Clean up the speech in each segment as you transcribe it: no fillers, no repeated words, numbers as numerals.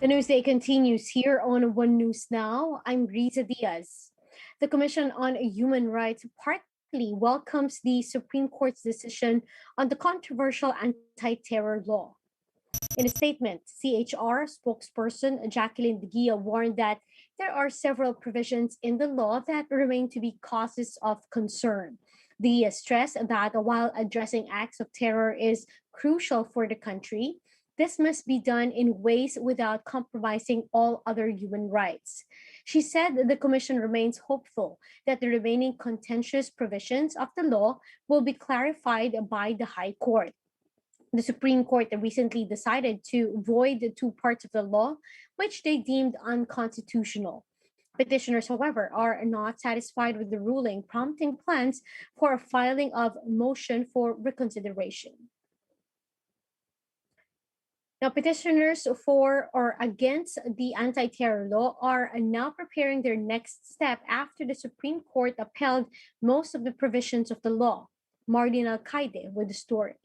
The newsday continues here on One News Now. I'm Riza Diaz. The Commission on Human Rights partly welcomes the Supreme Court's decision on the controversial anti-terror law. In a statement, CHR spokesperson Jacqueline Digia warned that there are several provisions in the law that remain to be causes of concern. Digia stressed that while addressing acts of terror is crucial for the country, this must be done in ways without compromising all other human rights. She said the Commission remains hopeful that the remaining contentious provisions of the law will be clarified by the High Court. The Supreme Court recently decided to void two parts of the law, which they deemed unconstitutional. Petitioners, however, are not satisfied with the ruling, prompting plans for a filing of motion for reconsideration. Now, petitioners for or against the anti-terror law are now preparing their next step after the Supreme Court upheld most of the provisions of the law. Marlene Alcaide with the story.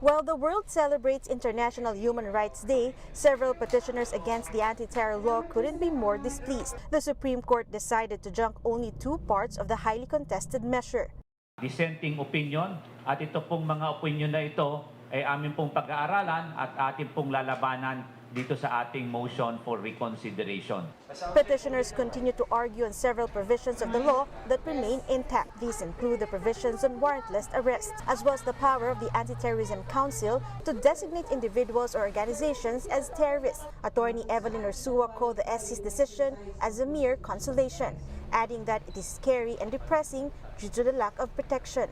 While the world celebrates International Human Rights Day, several petitioners against the anti-terror law couldn't be more displeased. The Supreme Court decided to junk only two parts of the highly contested measure. Dissenting opinion at ito pong mga opinion na ito ay amin pong pag-aaralan at atin pong lalabanan dito sa ating motion for reconsideration. Petitioners continue to argue on several provisions of the law that remain intact. These include the provisions on warrantless arrests, as well as the power of the Anti-Terrorism Council to designate individuals or organizations as terrorists. Attorney Evelyn Ursua called the SC's decision as a mere consolation, adding that it is scary and depressing due to the lack of protection.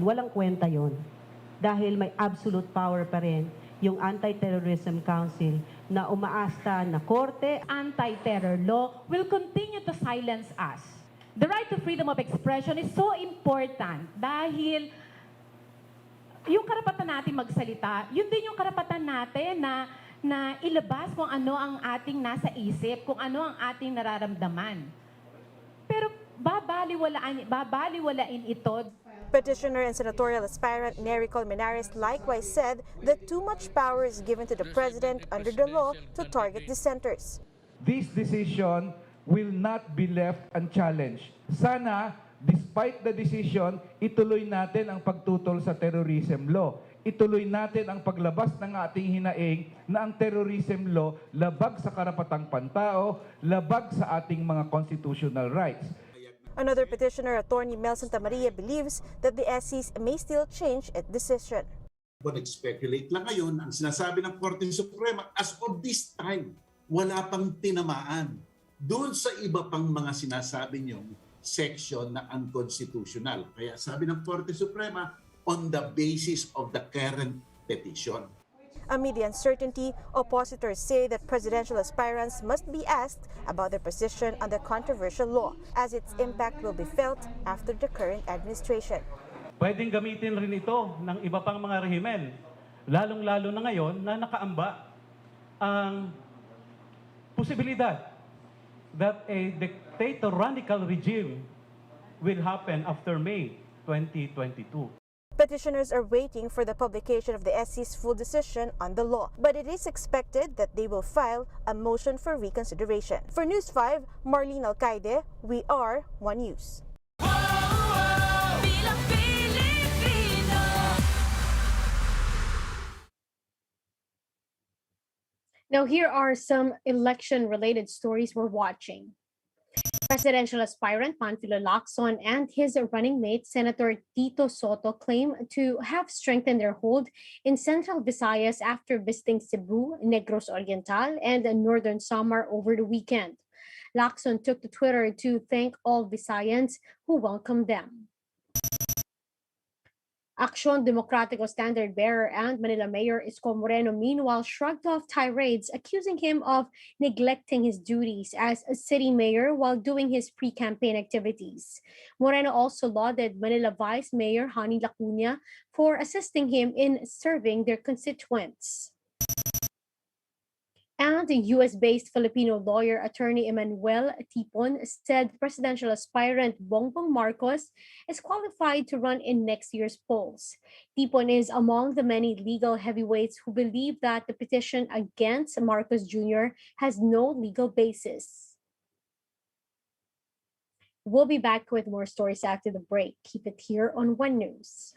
Walang kwenta yon dahil may absolute power pa rin yung Anti-Terrorism Council na umaasta na korte. Anti-terror law will continue to silence us. The right to freedom of expression is so important dahil yung karapatan natin magsalita, yun din yung karapatan natin na ilabas kung ano ang ating nasa isip, kung ano ang ating nararamdaman. Pero babaliwalain ito. Petitioner and senatorial aspirant Nery Colmenares likewise said that too much power is given to the president under the law to target dissenters. This decision will not be left unchallenged. Sana, despite the decision, ituloy natin ang pagtutol sa terrorism law. Ituloy natin ang paglabas ng ating hinaing na ang terrorism law labag sa karapatang pantao, labag sa ating mga constitutional rights. Another petitioner, Attorney Mel Santa Maria, believes that the SCs may still change its decision. Nag-speculate lang ngayon, ang sinasabi ng Korte Suprema, as of this time, wala pang tinamaan doon sa iba pang mga sinasabi niyong section na unconstitutional. Kaya sabi ng Korte Suprema, on the basis of the current petition. Amid the uncertainty, oppositors say that presidential aspirants must be asked about their position on the controversial law, as its impact will be felt after the current administration. Pwedeng gamitin rin ito ng iba pang mga rehimen, lalong-lalo na ngayon na nakaamba ang posibilidad that a dictator-radical regime will happen after May 2022. Petitioners are waiting for the publication of the SC's full decision on the law, but it is expected that they will file a motion for reconsideration. For News 5, Marlene Alcaide, we are One News. Now, here are some election-related stories we're watching. Presidential aspirant Panfilo Lacson and his running mate, Senator Tito Soto, claim to have strengthened their hold in Central Visayas after visiting Cebu, Negros Oriental, and Northern Samar over the weekend. Lacson took to Twitter to thank all Visayans who welcomed them. Aksyon Demokratiko standard-bearer and Manila Mayor Isko Moreno meanwhile shrugged off tirades accusing him of neglecting his duties as a city mayor while doing his pre-campaign activities. Moreno also lauded Manila Vice Mayor Hani Lacuna for assisting him in serving their constituents. And the US-based Filipino lawyer attorney Emmanuel Tipon said presidential aspirant Bongbong Marcos is qualified to run in next year's polls. Tipon is among the many legal heavyweights who believe that the petition against Marcos Jr. has no legal basis. We'll be back with more stories after the break. Keep it here on One News.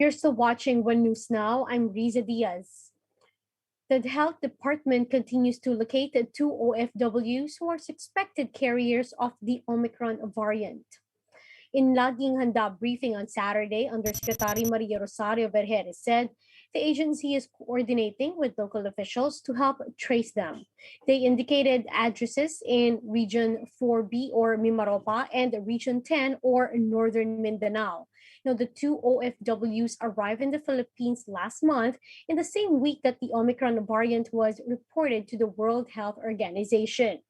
You're still watching One News Now. I'm Riza Diaz. The health department continues to locate the two OFWs who are suspected carriers of the Omicron variant. In Laging Handa briefing on Saturday, Undersecretary Maria Rosario Vergeres said the agency is coordinating with local officials to help trace them. They indicated addresses in Region 4B or Mimaropa and Region 10 or Northern Mindanao. The two OFWs arrived in the Philippines last month in the same week that the Omicron variant was reported to the World Health Organization.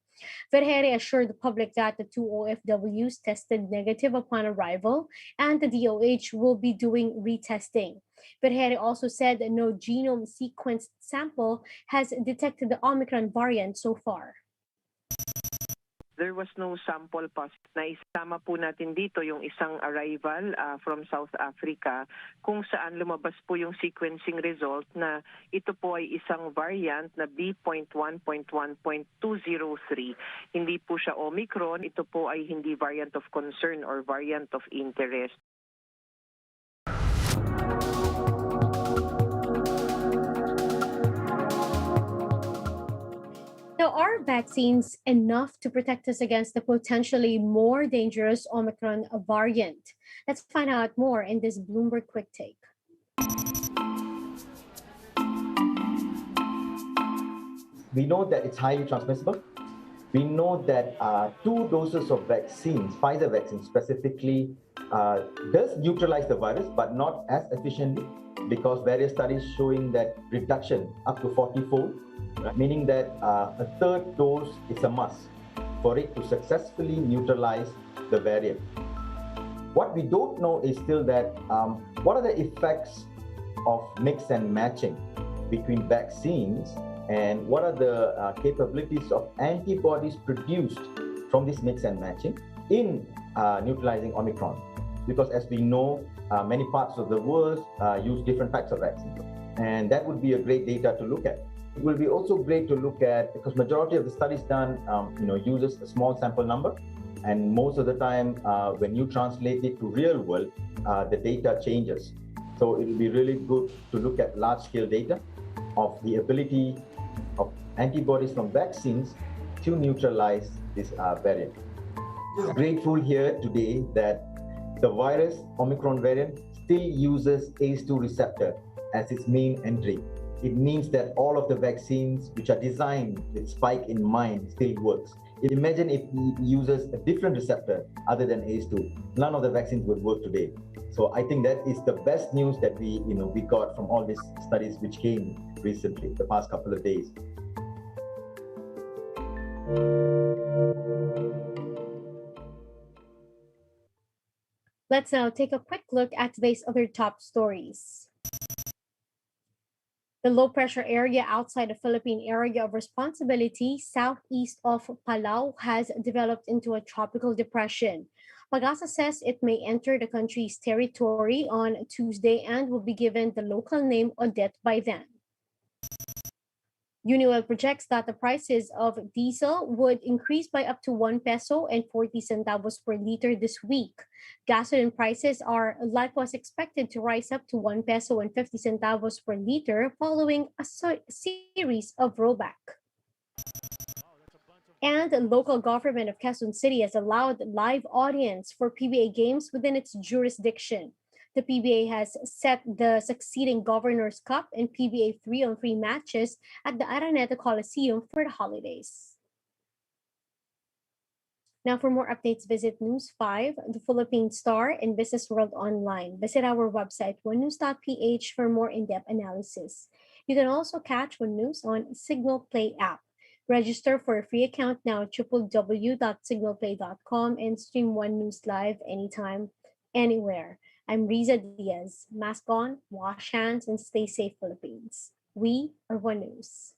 Vergeire assured the public that the two OFWs tested negative upon arrival and the DOH will be doing retesting. Vergeire also said that no genome sequence sample has detected the Omicron variant so far. There was no sample positive. Naisama po natin dito yung isang arrival from South Africa kung saan lumabas po yung sequencing result na ito po ay isang variant na B.1.1.203. Hindi po siya Omicron. Ito po ay hindi variant of concern or variant of interest. Now, are vaccines enough to protect us against the potentially more dangerous Omicron variant? Let's find out more in this Bloomberg Quick Take. We know that it's highly transmissible. We know that 2 doses of vaccines, Pfizer vaccine specifically, does neutralize the virus, but not as efficiently, because various studies showing that reduction up to 40-fold, meaning that a 3rd dose is a must for it to successfully neutralize the variant. What we don't know is still that what are the effects of mix and matching between vaccines, and what are the capabilities of antibodies produced from this mix and matching in neutralizing Omicron. Because as we know, many parts of the world use different types of vaccines. And that would be a great data to look at. It will be also great to look at, because majority of the studies done, uses a small sample number, and most of the time, when you translate it to real world, the data changes. So it will be really good to look at large-scale data of the ability of antibodies from vaccines to neutralize this variant. I'm grateful here today that the virus Omicron variant still uses ACE2 receptor as its main entry. It means that all of the vaccines which are designed with spike in mind still works. Imagine if it uses a different receptor other than ACE2. None of the vaccines would work today. So I think that is the best news that we got from all these studies which came recently, the past couple of days. Let's now take a quick look at today's other top stories. The low-pressure area outside the Philippine area of responsibility, southeast of Palau, has developed into a tropical depression. Pagasa says it may enter the country's territory on Tuesday and will be given the local name Odette by then. Unioil projects that the prices of diesel would increase by up to 1 peso and 40 centavos per liter this week. Gasoline prices are likewise expected to rise up to 1 peso and 50 centavos per liter following a series of rollback. And the local government of Quezon City has allowed live audience for PBA games within its jurisdiction. The PBA has set the succeeding Governor's Cup and PBA 3-on-3 matches at the Araneta Coliseum for the holidays. Now, for more updates, visit News 5, the Philippine Star, and Business World Online. Visit our website, onenews.ph, for more in-depth analysis. You can also catch One News on Signal Play app. Register for a free account now at www.signalplay.com and stream One News live anytime, anywhere. I'm Riza Diaz. Mask on, wash hands, and stay safe, Philippines. We are One News.